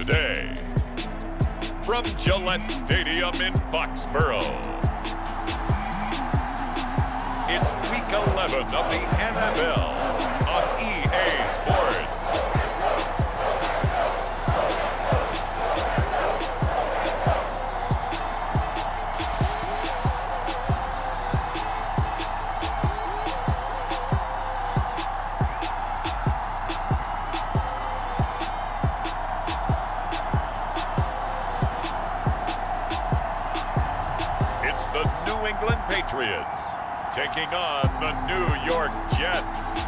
today. From Gillette Stadium in Foxborough, it's Week 11 of the NFL on EA Sports. It's the New England Patriots taking on the New York Jets.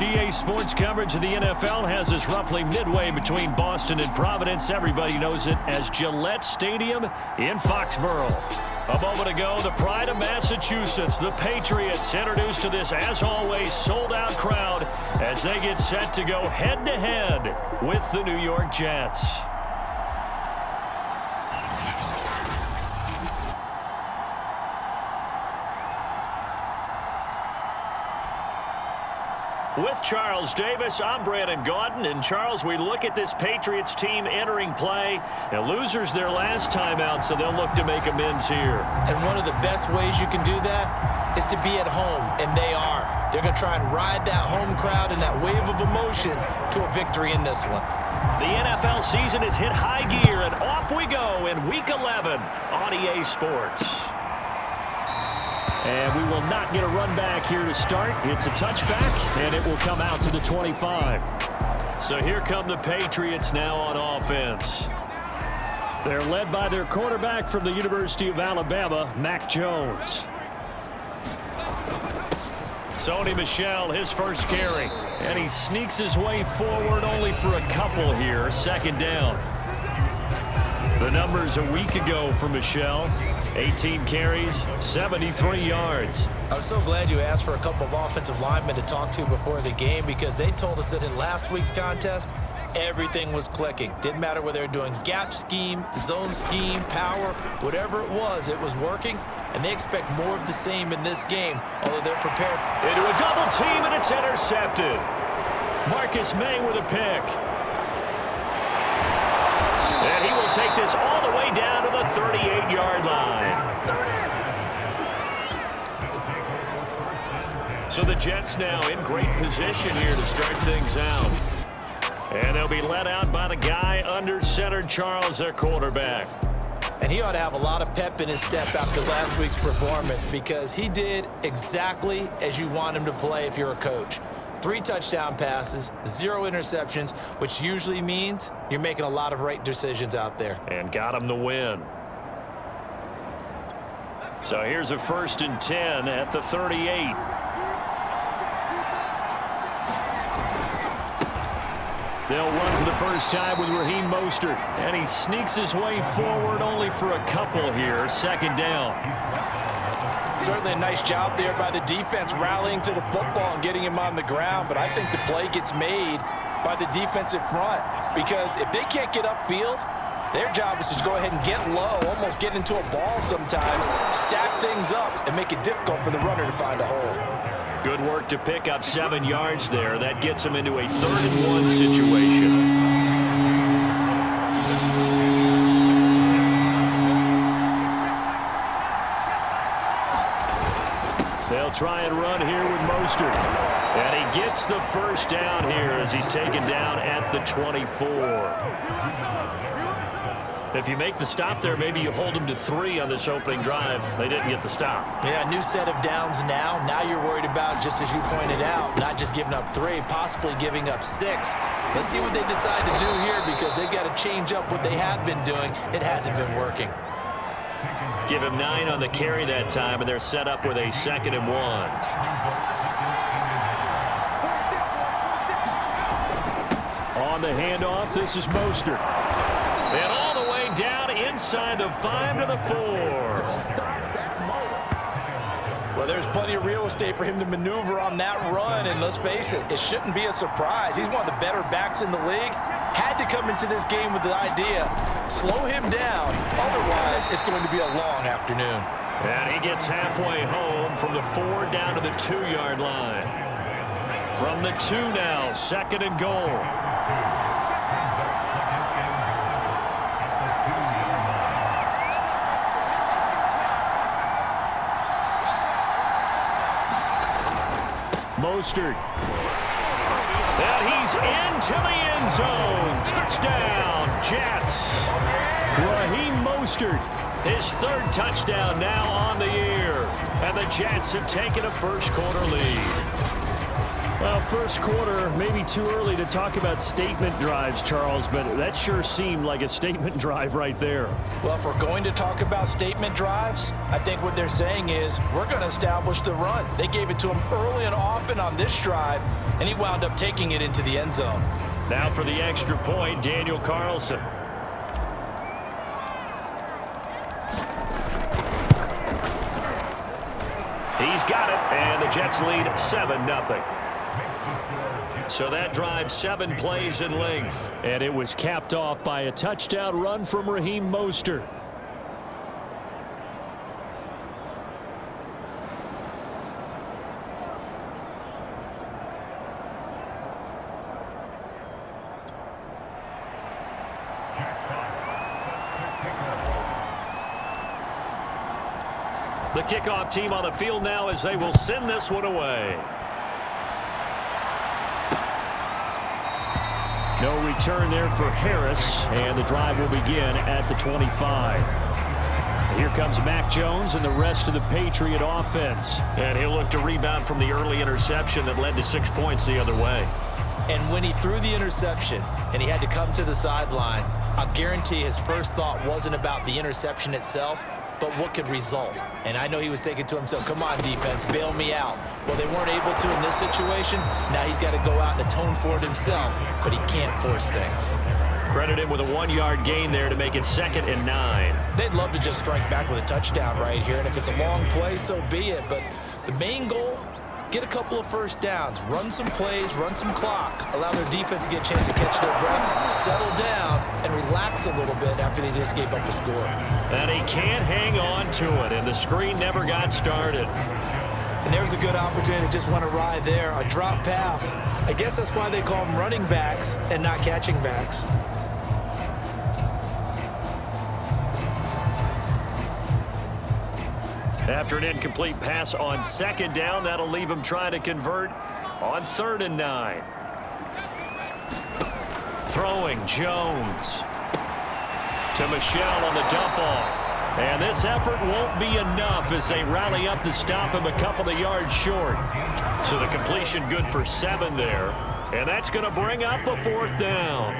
EA Sports coverage of the NFL has us roughly midway between Boston and Providence. Everybody knows it as Gillette Stadium in Foxborough. A moment ago, the pride of Massachusetts, the Patriots, introduced to this, as always, sold-out crowd as they get set to go head-to-head with the New York Jets. With Charles Davis, I'm Brandon Gaudin. And Charles, we look at this Patriots team entering play. And losers their last time out, so they'll look to make amends here. And one of the best ways you can do that is to be at home, and they are. They're going to try and ride that home crowd and that wave of emotion to a victory in this one. The NFL season has hit high gear, and off we go in Week 11 on EA Sports. And we will not get a run back here to start. It's a touchback, and it will come out to the 25. So here come the Patriots now on offense. They're led by their quarterback from the University of Alabama, Mac Jones. Sony Michel, his first carry. And he sneaks his way forward only for a couple here. Second down. The numbers a week ago for Michel. 18 carries, 73 yards. I was so glad you asked for a couple of offensive linemen to talk to before the game, because they told us that in last week's contest, everything was clicking. Didn't matter whether they were doing gap scheme, zone scheme, power, whatever it was working, and they expect more of the same in this game, although they're prepared. Into a double team, and it's intercepted. Marcus May with a pick. And he will take this all the way down to the 38-yard line. So the Jets now in great position here to start things out. And they'll be led out by the guy under center, Charles, their quarterback. And he ought to have a lot of pep in his step after last week's performance, because he did exactly as you want him to play if you're a coach. 3 touchdown passes, 0 interceptions, which usually means you're making a lot of right decisions out there. And got him the win. So here's a 1st and 10 at the 38. They'll run for the first time with Raheem Mostert. And he sneaks his way forward only for a couple here. Second down. Certainly a nice job there by the defense rallying to the football and getting him on the ground, but I think the play gets made by the defensive front, because if they can't get upfield, their job is to go ahead and get low, almost get into a ball sometimes, stack things up, and make it difficult for the runner to find a hole. Good work to pick up 7 yards there. That gets him into a 3rd and 1 situation. They'll try and run here with Mostert. And he gets the first down here as he's taken down at the 24. If you make the stop there, maybe you hold them to 3 on this opening drive. They didn't get the stop. Yeah, new set of downs now. Now you're worried about, just as you pointed out, not just giving up 3, possibly giving up 6. Let's see what they decide to do here, because they've got to change up what they have been doing. It hasn't been working. Give him 9 on the carry that time, and they're set up with a 2nd and 1. On the handoff, this is Mostert. And all the way down inside the 5 to the 4. Well, there's plenty of real estate for him to maneuver on that run, and let's face it, it shouldn't be a surprise. He's one of the better backs in the league. Had to come into this game with the idea, slow him down, otherwise it's going to be a long afternoon. And he gets halfway home from the 4 down to the 2-yard line. From the 2 now, 2nd and goal. Mostert. And he's into the end zone. Touchdown, Jets. Raheem Mostert, his 3rd touchdown now on the year. And the Jets have taken a first-quarter lead. Well, first quarter, maybe too early to talk about statement drives, Charles, but that sure seemed like a statement drive right there. Well, if we're going to talk about statement drives, I think what they're saying is we're going to establish the run. They gave it to him early and often on this drive, and he wound up taking it into the end zone. Now for the extra point, Daniel Carlson. He's got it, and the Jets lead 7-0. So that drive 7 plays in length. And it was capped off by a touchdown run from Raheem Mostert. The kickoff team on the field now as they will send this one away. No return there for Harris, and the drive will begin at the 25. Here comes Mac Jones and the rest of the Patriot offense. And he'll look to rebound from the early interception that led to 6 points the other way. And when he threw the interception and he had to come to the sideline, I'll guarantee his first thought wasn't about the interception itself, but what could result. And I know he was thinking to himself, come on, defense, bail me out. Well, they weren't able to in this situation. Now he's got to go out and atone for it himself, but he can't force things. Credit him with a 1-yard gain there to make it 2nd and 9. They'd love to just strike back with a touchdown right here, and if it's a long play, so be it. But the main goal, get a couple of first downs, run some plays, run some clock, allow their defense to get a chance to catch their breath, settle down, and relax a little bit after they just gave up a score. And he can't hang on to it, and the screen never got started. And there's a good opportunity to just want to ride there, a drop pass. I guess that's why they call them running backs and not catching backs. After an incomplete pass on 2nd down, that'll leave him trying to convert on 3rd and 9. Throwing Jones to Michel on the dump off. And this effort won't be enough as they rally up to stop him a couple of yards short. So the completion good for 7 there. And that's going to bring up a 4th down.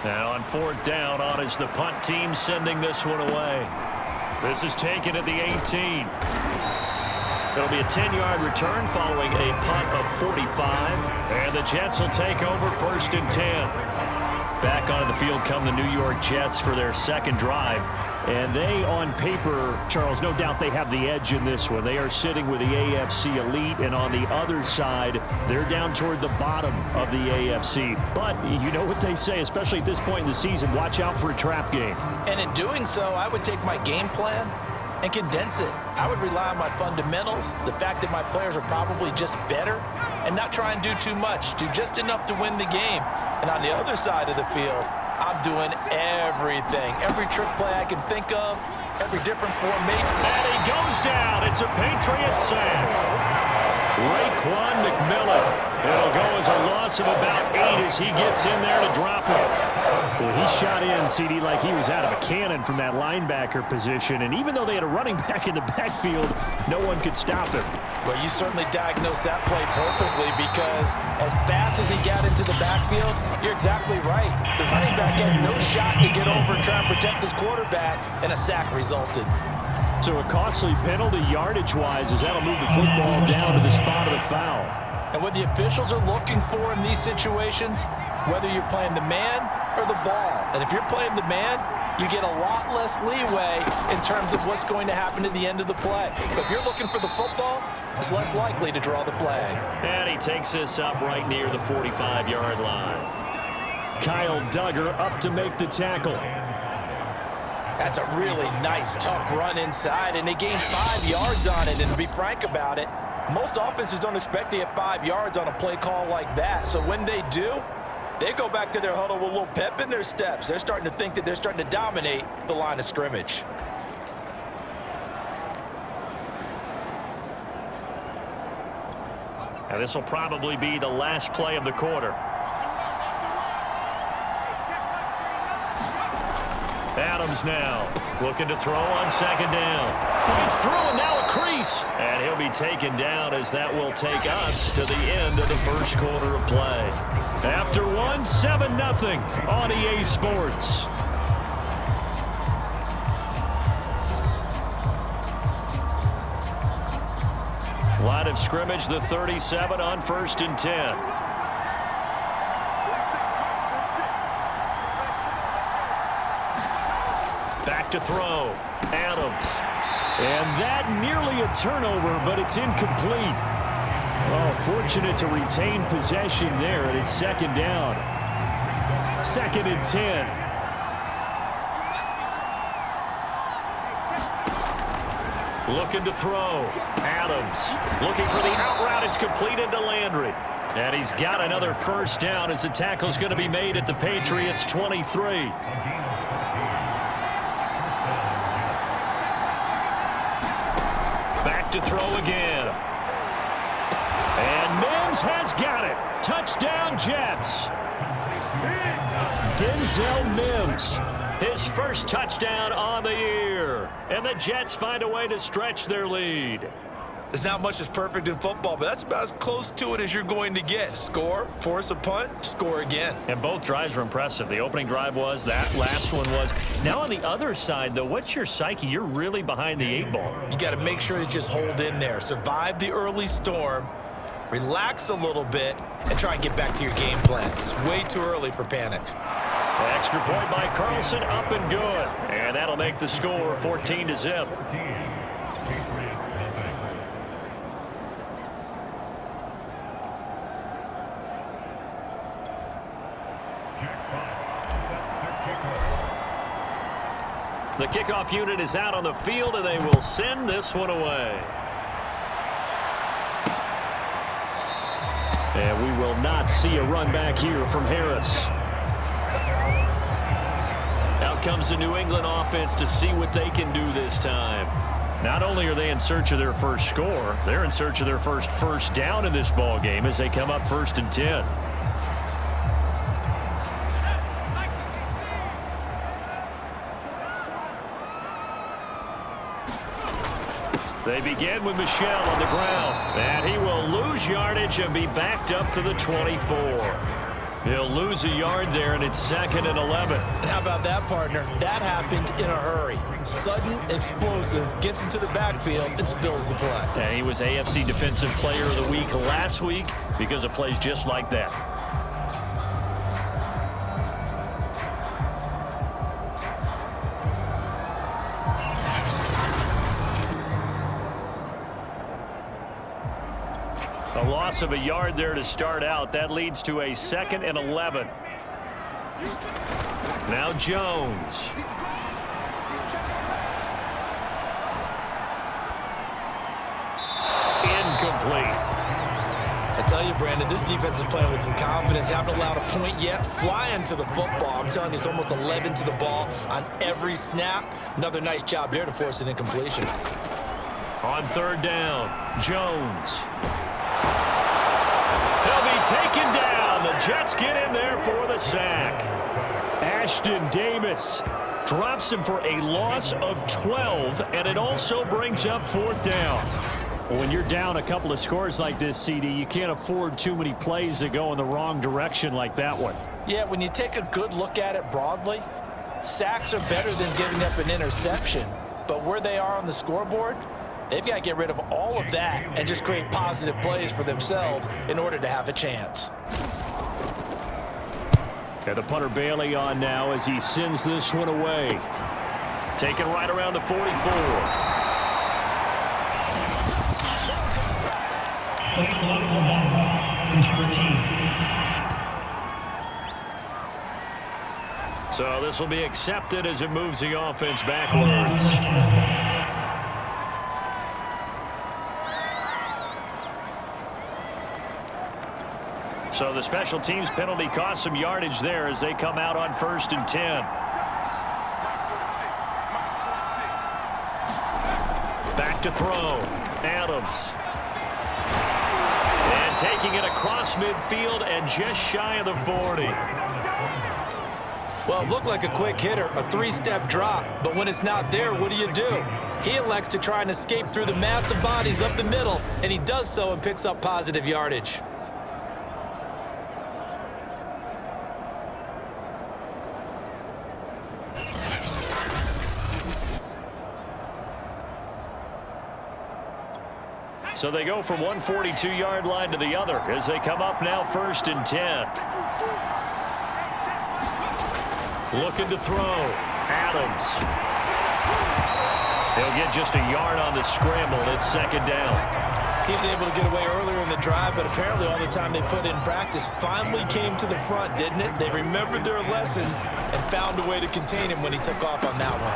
Now on 4th down, on is the punt team sending this one away. This is taken at the 18. It'll be a 10-yard return following a punt of 45. And the Jets will take over 1st and 10. Back onto the field come the New York Jets for their 2nd drive. And they, on paper, Charles, no doubt they have the edge in this one. They are sitting with the AFC elite, and on the other side, they're down toward the bottom of the AFC. But you know what they say, especially at this point in the season, watch out for a trap game. And in doing so, I would take my game plan and condense it. I would rely on my fundamentals, the fact that my players are probably just better, and not try and do too much, do just enough to win the game. And on the other side of the field, I'm doing everything. Every trick play I can think of, every different formation. And he goes down. It's a Patriot sack. Raekwon McMillan. It'll go as a loss of about 8 as he gets in there to drop it. Well, he shot in, CD, like he was out of a cannon from that linebacker position. And even though they had a running back in the backfield, no one could stop him. Well, you certainly diagnosed that play perfectly because as fast as he got into the backfield, you're exactly right. The running back had no shot to get over and try and protect his quarterback, and a sack resulted. So a costly penalty yardage-wise as that'll move the football down to the spot of the foul. And what the officials are looking for in these situations, whether you're playing the man or the ball. And if you're playing the man, you get a lot less leeway in terms of what's going to happen at the end of the play. But if you're looking for the football, it's less likely to draw the flag. And he takes this up right near the 45-yard line. Kyle Duggar up to make the tackle. That's a really nice, tough run inside, and they gained 5 yards on it. And to be frank about it, Most offenses don't expect to get 5 yards on a play call like that. So when they do, they go back to their huddle with a little pep in their steps. They're starting to think that they're starting to dominate the line of scrimmage. And this will probably be the last play of the quarter. Adams now looking to throw on second down. Fights through and now a crease. And he'll be taken down as that will take us to the end of the first quarter of play. After one, 7-0 on EA Sports. Line of scrimmage, the 37 on 1st and 10. Back to throw. Adams. And that nearly a turnover, but it's incomplete. Oh, fortunate to retain possession there, and it's second down. 2nd and 10. Looking to throw. Adams looking for the out route. It's completed to Landry. And he's got another first down as the tackle's going to be made at the Patriots' 23. Back to throw again. And Mims has got it. Touchdown, Jets. Denzel Mims. His first touchdown on the year. And the Jets find a way to stretch their lead. There's not much that's perfect in football, but that's about as close to it as you're going to get. Score, force a punt, score again. And both drives were impressive. The opening drive was, that last one was. Now on the other side, though, what's your psyche? You're really behind the 8 ball. You got to make sure you just hold in there. Survive the early storm, relax a little bit, and try and get back to your game plan. It's way too early for panic. Extra point by Carlson, up and good. And that'll make the score 14-0. The kickoff unit is out on the field, and they will send this one away. And we will not see a run back here from Harris. Out comes the New England offense to see what they can do this time. Not only are they in search of their first score, they're in search of their first down in this ball game as they come up 1st and 10. They begin with Michel on the ground, and he will lose yardage and be backed up to the 24. He'll lose a yard there, and it's 2nd and 11. How about that, partner? That happened in a hurry. Sudden, explosive, gets into the backfield, and spills the play. And he was AFC Defensive Player of the Week last week because of plays just like that. A loss of a yard there to start out. That leads to a 2nd and 11. Now Jones. Incomplete. I tell you, Brandon, this defense is playing with some confidence. Haven't allowed a point yet. Flying to the football. I'm telling you, it's almost 11 to the ball on every snap. Another nice job there to force an incompletion. On 3rd down, Jones. He'll be taken down. The Jets get in there for the sack. Ashton Davis drops him for a loss of 12, and it also brings up 4th down. When you're down a couple of scores like this, CD, you can't afford too many plays that go in the wrong direction like that one. Yeah, when you take a good look at it broadly, sacks are better than giving up an interception. But where they are on the scoreboard, they've got to get rid of all of that and just create positive plays for themselves in order to have a chance. And the punter Bailey on now as he sends this one away. Taken right around the 44. So this will be accepted as it moves the offense backwards. So the special teams penalty cost some yardage there as they come out on 1st and 10. Back to throw. Adams. And taking it across midfield and just shy of the 40. Well, it looked like a quick hitter, a three-step drop, but when it's not there, what do? He elects to try and escape through the massive bodies up the middle, and he does so and picks up positive yardage. So they go from one 42-yard line to the other as they come up now 1st and 10. Looking to throw. Adams. He'll get just a yard on the scramble. It's 2nd down. He was able to get away earlier in the drive, but apparently all the time they put in practice finally came to the front, didn't it? They remembered their lessons and found a way to contain him when he took off on that one.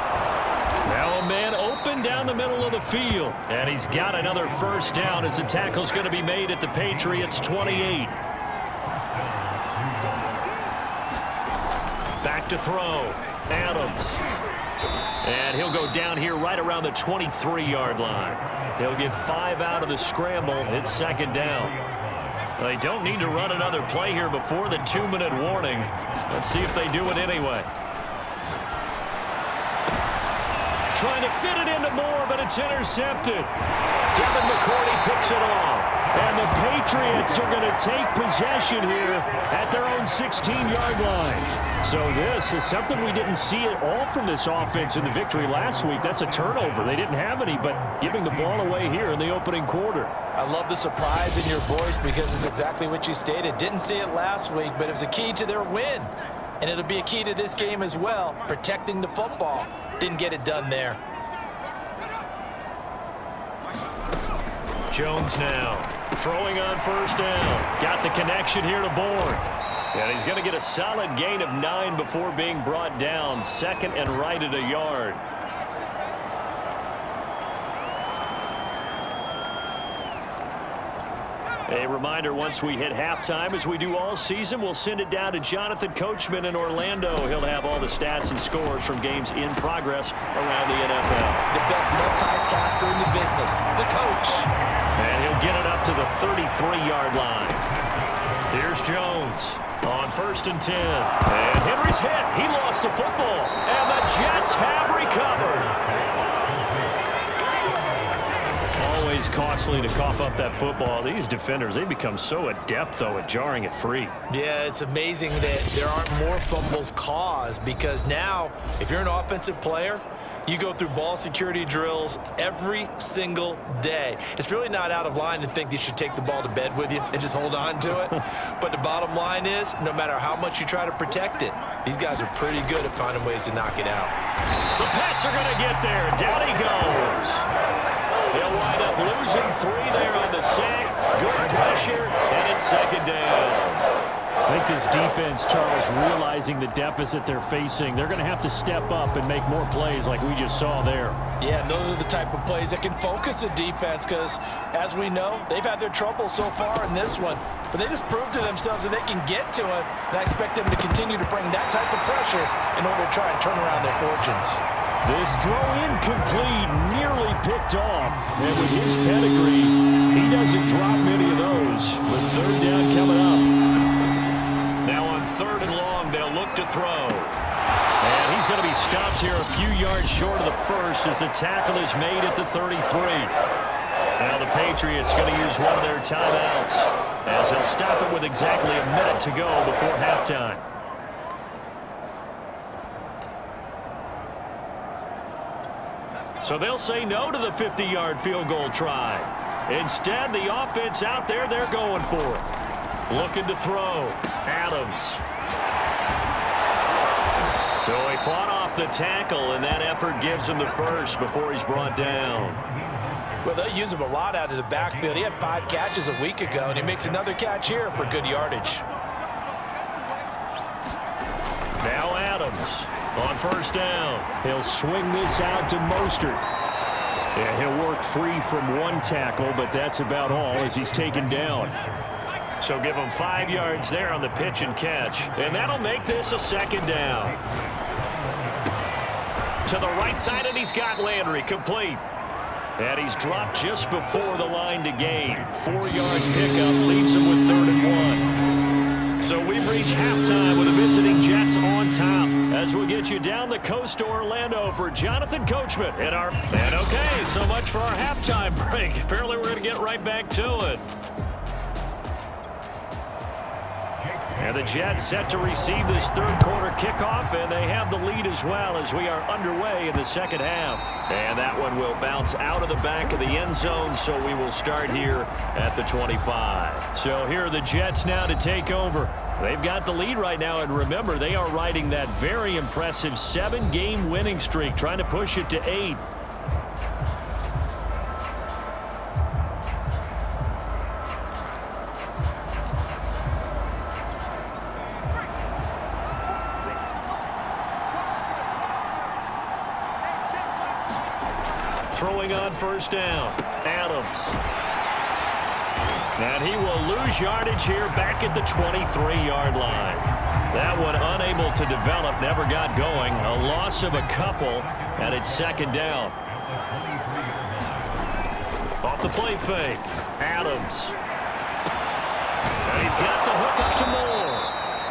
Now a man open down the middle of the field. And he's got another 1st down as the tackle's going to be made at the Patriots' 28. Back to throw. Adams. And he'll go down here right around the 23-yard line. He'll get 5 out of the scramble. It's 2nd down. They don't need to run another play here before the 2-minute warning. Let's see if they do it anyway. Trying to fit it into Moore, but it's intercepted. Devin McCourty picks it off. And the Patriots are going to take possession here at their own 16-yard line. So this is something we didn't see at all from this offense in the victory last week. That's a turnover. They didn't have any, but giving the ball away here in the opening quarter. I love the surprise in your voice because it's exactly what you stated. Didn't see it last week, but it was a key to their win. And it'll be a key to this game as well, protecting the football. Didn't get it done there. Jones now throwing on 1st down. Got the connection here to Bourne. And he's going to get a solid gain of 9 before being brought down. 2nd and right at a yard. A reminder, once we hit halftime, as we do all season, we'll send it down to Jonathan Coachman in Orlando. He'll have all the stats and scores from games in progress around the NFL. The best multitasker in the business, the coach. And he'll get it up to the 33-yard line. Here's Jones on 1st and 10. And Henry's hit. He lost the football. And the Jets have recovered. Always costly to cough up that football. These defenders, they become so adept, though, at jarring it free. Yeah, it's amazing that there aren't more fumbles caused because now, if you're an offensive player, you go through ball security drills every single day. It's really not out of line to think you should take the ball to bed with you and just hold on to it. But the bottom line is, no matter how much you try to protect it, these guys are pretty good at finding ways to knock it out. The Pats are going to get there. Down he goes. They'll wind up losing 3 there on the sack. Good pressure, and it's 2nd down. I think this defense, Charles, realizing the deficit they're facing, they're going to have to step up and make more plays like we just saw there. Yeah, and those are the type of plays that can focus a defense because, as we know, they've had their trouble so far in this one. But they just proved to themselves that they can get to it, and I expect them to continue to bring that type of pressure in order to try and turn around their fortunes. This throw incomplete, nearly picked off. And with his pedigree, he doesn't drop many of those. But 3rd down coming up. Now on 3rd and long, they'll look to throw. And he's going to be stopped here a few yards short of the 1st as the tackle is made at the 33. Now the Patriots going to use one of their timeouts as they'll stop it with exactly a minute to go before halftime. So they'll say no to the 50-yard field goal try. Instead, the offense out there, they're going for it. Looking to throw. Adams. So he fought off the tackle, and that effort gives him the 1st before he's brought down. Well, they'll use him a lot out of the backfield. He had 5 catches a week ago, and he makes another catch here for good yardage. Now Adams on 1st down. He'll swing this out to Mostert. Yeah, he'll work free from one tackle, but that's about all as he's taken down. So give them 5 yards there on the pitch and catch. And that'll make this a second down. To the right side, and he's got Landry complete. And he's dropped just before the line to gain. 4-yard pickup leaves him with 3rd and 1. So we've reached halftime with the visiting Jets on top. As we get you down the coast to Orlando for Jonathan Coachman and okay, so much for our halftime break. Apparently we're going to get right back to it. And the Jets set to receive this 3rd quarter kickoff, and they have the lead as well as we are underway in the second half. And that one will bounce out of the back of the end zone, so we will start here at the 25. So here are the Jets now to take over. They've got the lead right now, and remember, they are riding that very impressive 7-game winning streak, trying to push it to 8. Throwing on first down, Adams. And he will lose yardage here back at the 23-yard line. That one unable to develop, never got going. A loss of a couple, and it's second down. Off the play fake, Adams. And he's got the hook up to Moore.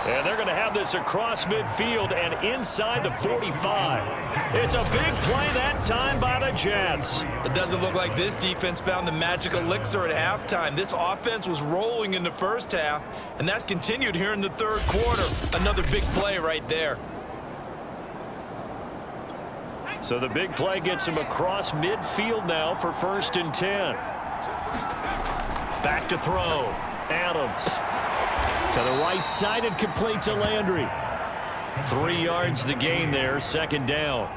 And they're going to have this across midfield and inside the 45. It's a big play that time by the Jets. It doesn't look like this defense found the magic elixir at halftime. This offense was rolling in the first half, and that's continued here in the 3rd quarter. Another big play right there. So the big play gets him across midfield now for 1st and 10. Back to throw. Adams. To the right side and complete to Landry. 3 yards the gain there, second down.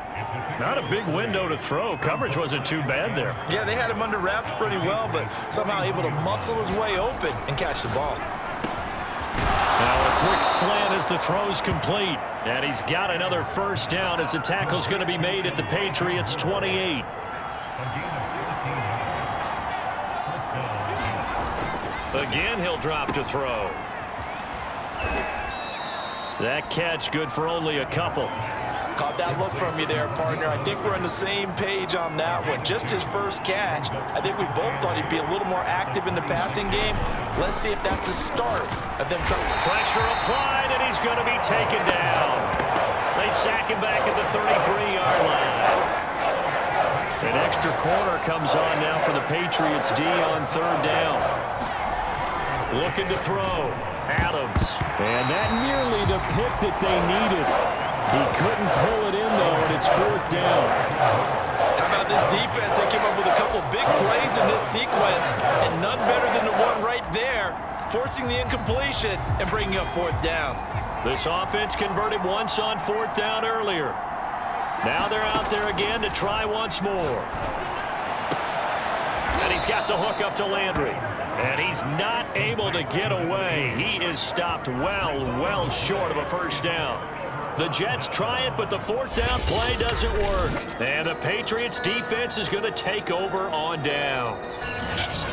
Not a big window to throw. Coverage wasn't too bad there. Yeah, they had him under wraps pretty well, but somehow able to muscle his way open and catch the ball. Now a quick slant as the throw's complete. And he's got another first down as the tackle's going to be made at the Patriots' 28. Again, he'll drop to throw. That catch good for only a couple. Caught that look from you there, partner. I think we're on the same page on that one. Just his first catch. I think we both thought he'd be a little more active in the passing game. Let's see if that's the start of them trying. Pressure applied, and he's going to be taken down. They sack him back at the 33-yard line. An extra corner comes on now for the Patriots D on 3rd down. Looking to throw. Adams. And that nearly the pick that they needed. He couldn't pull it in, though, and it's 4th down. How about this defense? They came up with a couple big plays in this sequence, and none better than the one right there, forcing the incompletion and bringing up 4th down. This offense converted once on 4th down earlier. Now they're out there again to try once more. And he's got the hook up to Landry. And he's not able to get away. He is stopped well short of a first down. The Jets try it, but the 4th down play doesn't work. And the Patriots defense is going to take over on downs.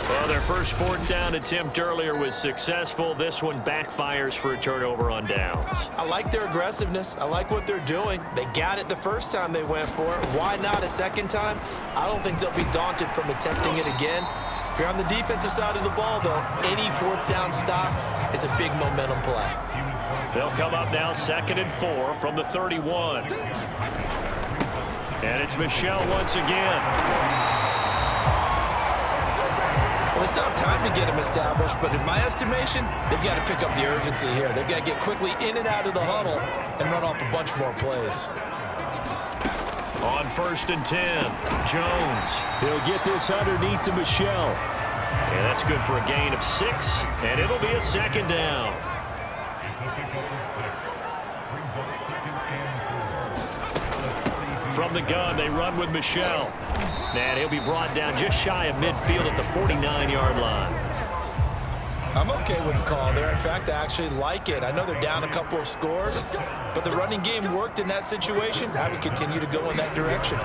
Well, their first 4th down attempt earlier was successful. This one backfires for a turnover on downs. I like their aggressiveness. I like what they're doing. They got it the first time they went for it. Why not a second time? I don't think they'll be daunted from attempting it again. If you're on the defensive side of the ball, though, any 4th down stop is a big momentum play. They'll come up now 2nd and 4 from the 31. And it's Michel once again. Well, they still have time to get him established, but in my estimation, they've got to pick up the urgency here. They've got to get quickly in and out of the huddle and run off a bunch more plays. On 1st and 10, Jones. He'll get this underneath to Michel. And that's good for a gain of 6, and it'll be a second down. From the gun, they run with Michel. And he'll be brought down just shy of midfield at the 49-yard line. I'm okay with the call there. In fact, I actually like it. I know they're down a couple of scores, but the running game worked in that situation. I would continue to go in that direction.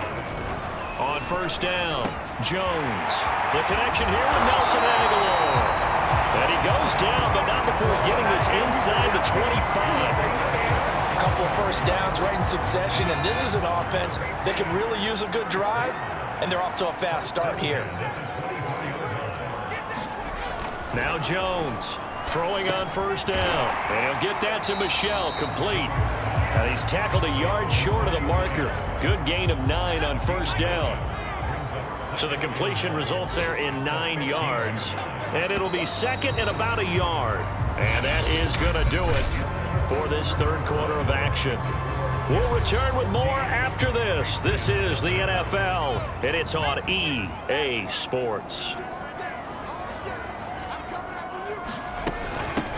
On 1st down, Jones. The connection here with Nelson Aguilar. And he goes down, but before getting this inside the 25. A couple of first downs right in succession, and this is an offense that can really use a good drive, and they're off to a fast start here. Now Jones throwing on first down, and he'll get that to Michel, complete. And he's tackled a yard short of the marker. Good gain of 9 on first down. So the completion results there in 9 yards, and it'll be second and about a yard. And that is going to do it for this third quarter of action. We'll return with more after this. This is the NFL, and it's on EA Sports.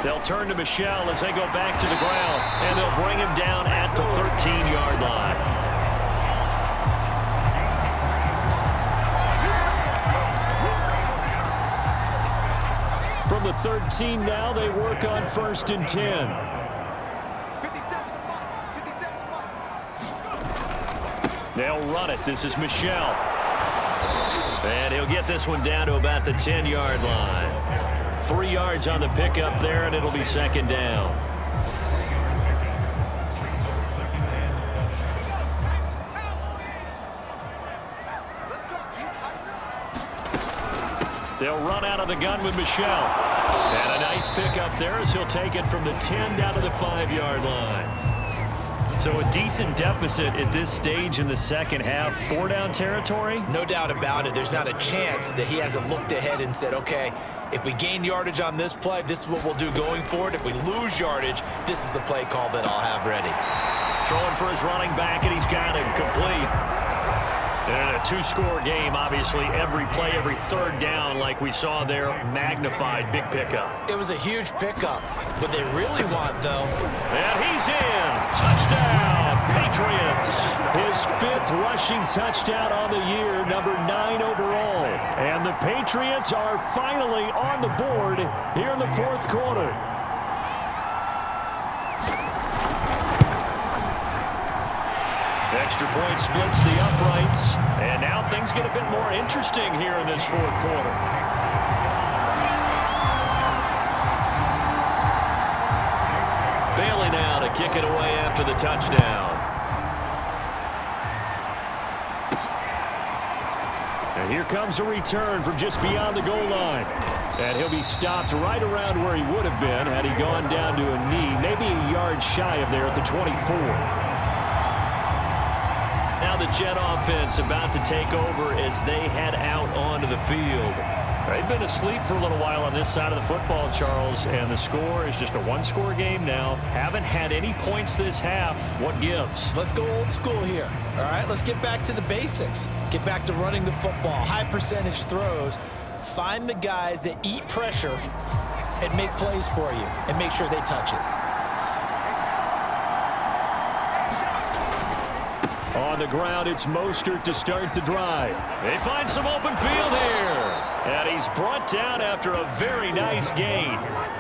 They'll turn to Michel as they go back to the ground, and they'll bring him down at the 13-yard line. From the 13 now, they work on first and 10. They'll run it. This is Michel. And he'll get this one down to about the 10-yard line. 3 yards on the pickup there, and it'll be second down. They'll run out of the gun with Michel. And a nice pickup there as he'll take it from the 10 down to the 5-yard line. So a decent deficit at this stage in the second half. 4-down territory? No doubt about it. There's not a chance that he hasn't looked ahead and said, okay, if we gain yardage on this play, this is what we'll do going forward. If we lose yardage, this is the play call that I'll have ready. Throwing for his running back, and he's got him complete. And a 2-score game, obviously, every play, every third down, like we saw there, magnified, big pickup. It was a huge pickup. What they really want, though. And he's in. Touchdown, Patriots. His 5th rushing touchdown on the year, number 9 overall. And the Patriots are finally on the board here in the fourth quarter. Extra point splits the uprights. And now things get a bit more interesting here in this fourth quarter. Bailey now to kick it away after the touchdown. And here comes a return from just beyond the goal line. And he'll be stopped right around where he would have been had he gone down to a knee, maybe a yard shy of there at the 24. Now the Jet offense about to take over as they head out onto the field. They've been asleep for a little while on this side of the football, Charles, and the score is just a 1-score game now. Haven't had any points this half. What gives? Let's go old school here. All right, let's get back to the basics. Get back to running the football, high percentage throws. Find the guys that eat pressure and make plays for you and make sure they touch it. On the ground, it's Mostert to start the drive. They find some open field here. And he's brought down after a very nice gain.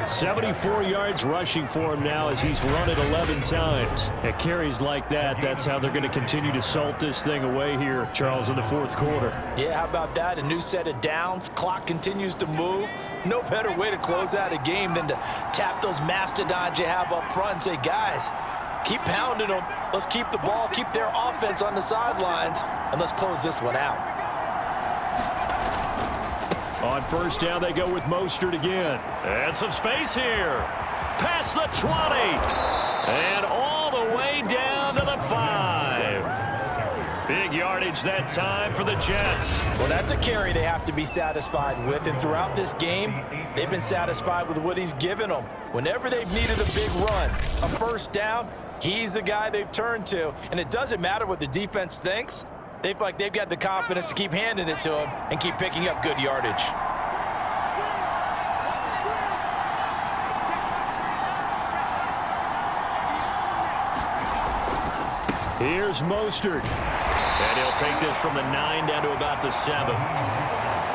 74 yards rushing for him now as he's run it 11 times. At carries like that, that's how they're going to continue to salt this thing away here, Charles, in the fourth quarter. Yeah, how about that? A new set of downs. Clock continues to move. No better way to close out a game than to tap those mastodons you have up front and say, guys, keep pounding them. Let's keep the ball, keep their offense on the sidelines, and let's close this one out. On first down, they go with Mostert again. And some space here. Past the 20. And all the way down to the 5. Big yardage that time for the Jets. Well, that's a carry they have to be satisfied with. And throughout this game, they've been satisfied with what he's given them. Whenever they've needed a big run, a first down, he's the guy they've turned to. And it doesn't matter what the defense thinks. They feel like they've got the confidence to keep handing it to him and keep picking up good yardage. Here's Mostert. And he'll take this from the 9 down to about the 7.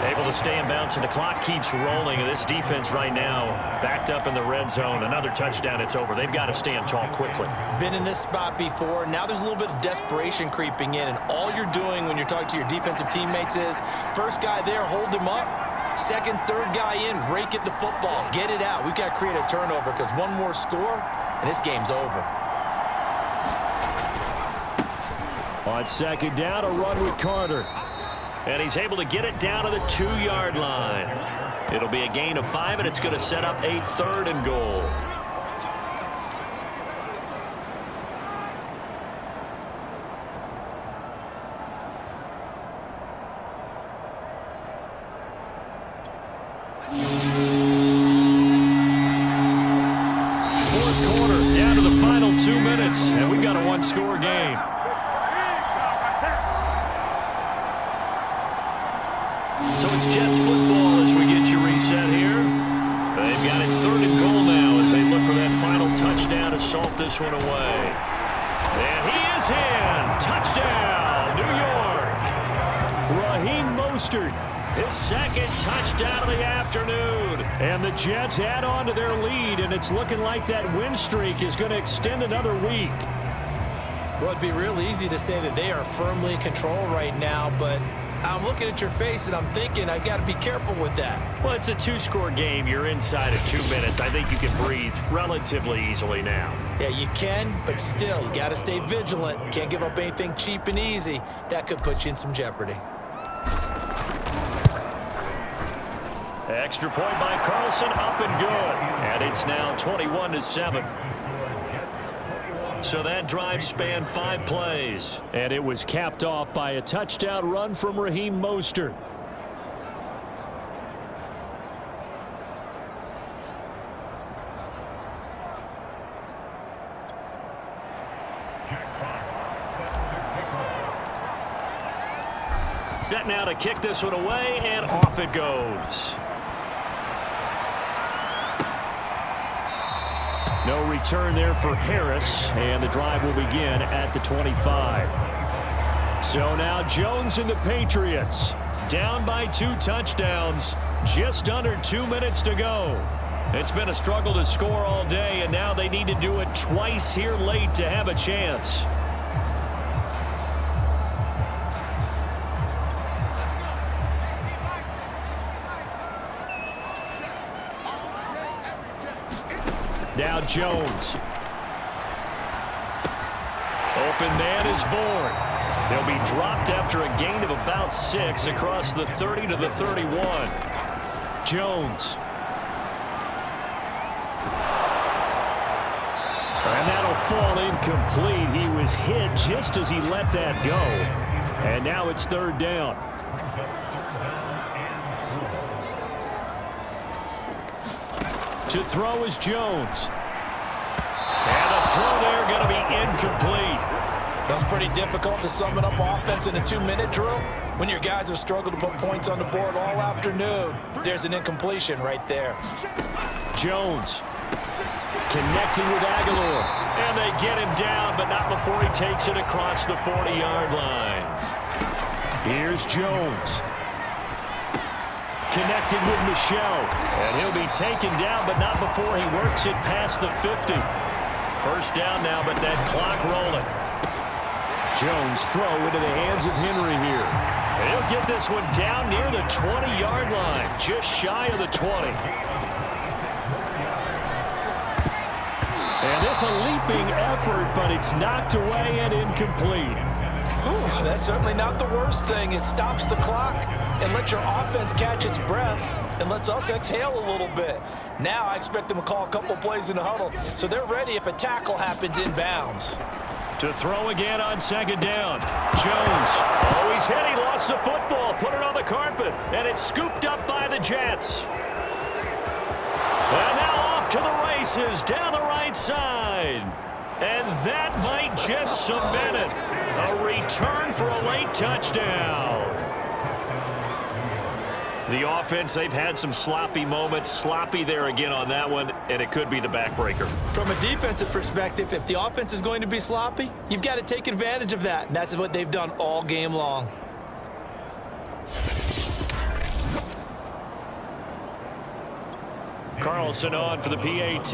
Able to stay in bounds, and the clock keeps rolling. And this defense right now backed up in the red zone. Another touchdown, it's over. They've got to stand tall quickly. Been in this spot before. Now there's a little bit of desperation creeping in, and all you're doing when you're talking to your defensive teammates is, first guy there, hold him up, Second, third guy in, rake at the football. Get it out. We've got to create a turnover because one more score, and this game's over. On second down, a run with Carter. And he's able to get it down to the 2-yard line. It'll be a gain of 5, and it's going to set up a 3rd and goal. Fourth quarter, down to the final 2 minutes, and we've got a one-score game. So it's Jets football as we get you reset here. They've got it 3rd and goal now as they look for that final touchdown to salt this one away. And he is in. Touchdown, New York. Raheem Mostert, His 2nd touchdown of the afternoon. and the Jets add on to their lead, and it's looking like that win streak is going to extend another week. Well, it'd be real easy to say that they are firmly in control right now, but I'm looking at your face and I'm thinking I got to be careful with that. Well, it's a 2-score game. You're inside of 2 minutes. I think you can breathe relatively easily now. Yeah, you can, but still, you got to stay vigilant. Can't give up anything cheap and easy. That could put you in some jeopardy. Extra point by Carlson, up and good. And it's now 21-7. So that drive spanned 5 plays. And it was capped off by a touchdown run from Raheem Mostert. Set now to kick this one away, and off it goes. No return there for Harris, and the drive will begin at the 25. So now Jones and the Patriots Down by 2 touchdowns. Just under 2 minutes to go. It's been a struggle to score all day, and now they need to do it twice here late to have a chance. Now Jones. Open man is born. They'll be dropped after a gain of about 6 across the 30 to the 31. Jones. And that'll fall incomplete. He was hit just as he let that go. And now it's 3rd down. To throw is Jones. And the throw there going to be incomplete. That's pretty difficult to sum it up offense in a 2-minute drill. When your guys have struggled to put points on the board all afternoon, there's an incompletion right there. Jones connecting with Aguilar. And they get him down, but not before he takes it across the 40-yard line. Here's Jones. Connecting with Michelle. And he'll be taken down, but not before he works it past the 50. First down now, but that clock rolling. Jones throw into the hands of Henry here. And he'll get this one down near the 20-yard line, just shy of the 20. And this a leaping effort, but it's knocked away and incomplete. Whew, that's certainly not the worst thing. It stops the clock and lets your offense catch its breath and lets us exhale a little bit. Now I expect them to call a couple plays in the huddle so they're ready if a tackle happens inbounds. To throw again on 2nd down. Jones. Oh, he's hit. He lost the football. Put it on the carpet. And it's scooped up by the Jets. And now off to the races down the right side. And that might just cement it. A return for a late touchdown. The offense, they've had some sloppy moments. Sloppy there again on that one, and it could be the backbreaker. From a defensive perspective, if the offense is going to be sloppy, you've got to take advantage of that. And that's what they've done all game long. Carlson on for the PAT.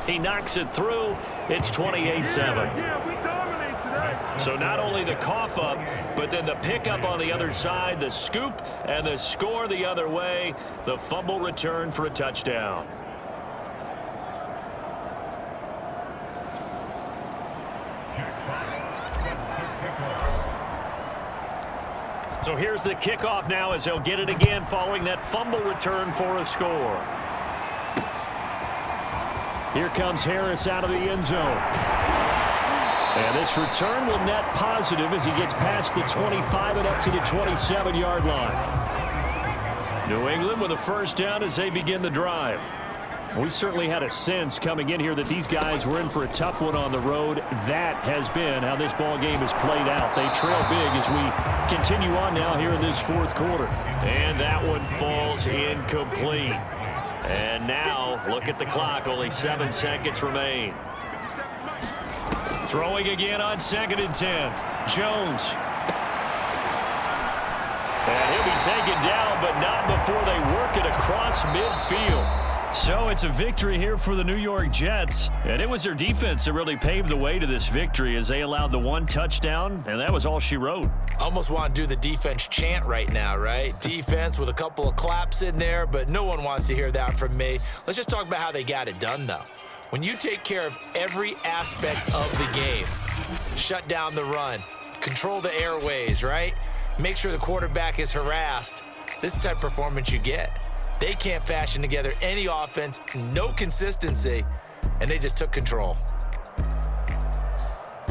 He knocks it through. It's 28-7. Yeah, we dominate today. So not only the cough up, but then the pickup on the other side, the scoop, and the score the other way. The fumble return for a touchdown. So here's the kickoff now as they'll get it again following that fumble return for a score. Here comes Harris out of the end zone. And this return will net positive as he gets past the 25 and up to the 27-yard line. New England with a first down as they begin the drive. We certainly had a sense coming in here that these guys were in for a tough one on the road. That has been how this ball game has played out. They trail big as we continue on now here in this fourth quarter. And that one falls incomplete. And now, look at the clock. Only 7 seconds remain. Throwing again on 2nd and 10. Jones. And he'll be taken down, but not before they work it across midfield. So it's a victory here for the New York Jets. And it was their defense that really paved the way to this victory as they allowed the 1 touchdown, and that was all she wrote. Almost want to do the defense chant right now, right? Defense with a couple of claps in there, but no one wants to hear that from me. Let's just talk about how they got it done, though. When you take care of every aspect of the game, shut down the run, control the airways, right? Make sure the quarterback is harassed. This is the type of performance you get. They can't fashion together any offense, no consistency, and they just took control.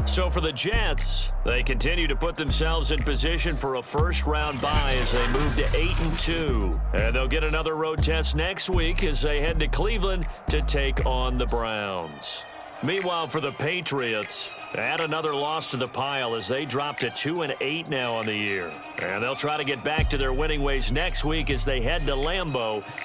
So for the Jets, they continue to put themselves in position for a first-round bye as they move to 8-2. And they'll get another road test next week as they head to Cleveland to take on the Browns. Meanwhile, for the Patriots, add another loss to the pile as they drop to 2-8 now on the year. And they'll try to get back to their winning ways next week as they head to Lambeau to